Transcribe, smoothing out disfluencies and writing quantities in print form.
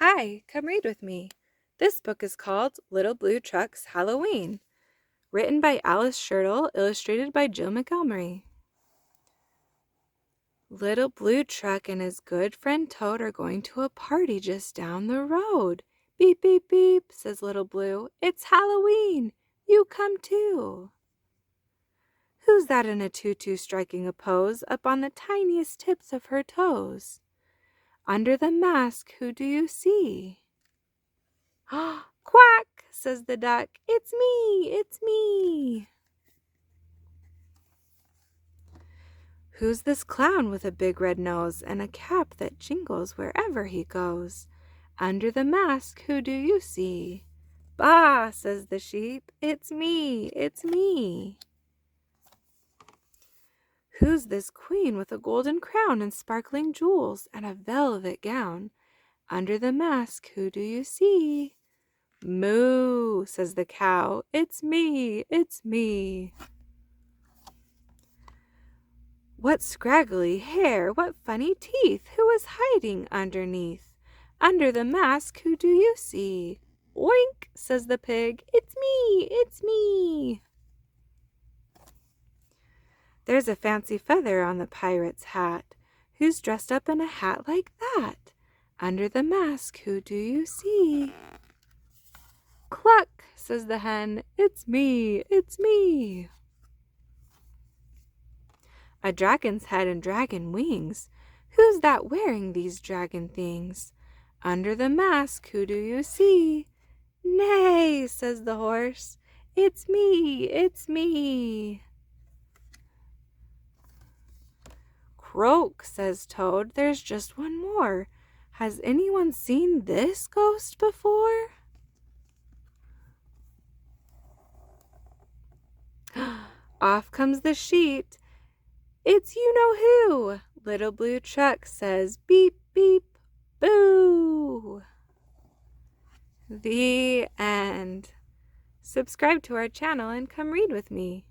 Hi, come read with me. This book is called Little Blue Truck's Halloween, written by Alice Shirtle, illustrated by Jill McElmurray. Little Blue Truck and his good friend Toad are going to a party just down the road. Beep, beep, beep, says Little Blue. It's Halloween. You come too. Who's that in a tutu striking a pose up on the tiniest tips of her toes? Under the mask, who do you see? Quack, says the duck. It's me, it's me. Who's this clown with a big red nose and a cap that jingles wherever he goes? Under the mask, who do you see? Bah, says the sheep. It's me, it's me. Who's this queen with a golden crown and sparkling jewels and a velvet gown? Under the mask, who do you see? Moo, says the cow. It's me, it's me. What scraggly hair, what funny teeth, who is hiding underneath? Under the mask, who do you see? Oink, says the pig. It's me, it's me. There's a fancy feather on the pirate's hat. Who's dressed up in a hat like that? Under the mask, who do you see? Cluck, says the hen. It's me, it's me. A dragon's head and dragon wings. Who's that wearing these dragon things? Under the mask, who do you see? Nay, says the horse. It's me, it's me. Croak, says Toad. There's just one more. Has anyone seen this ghost before? Off comes the sheet. It's you-know-who. Little Blue Truck says beep, beep, boo. The end. Subscribe to our channel and come read with me.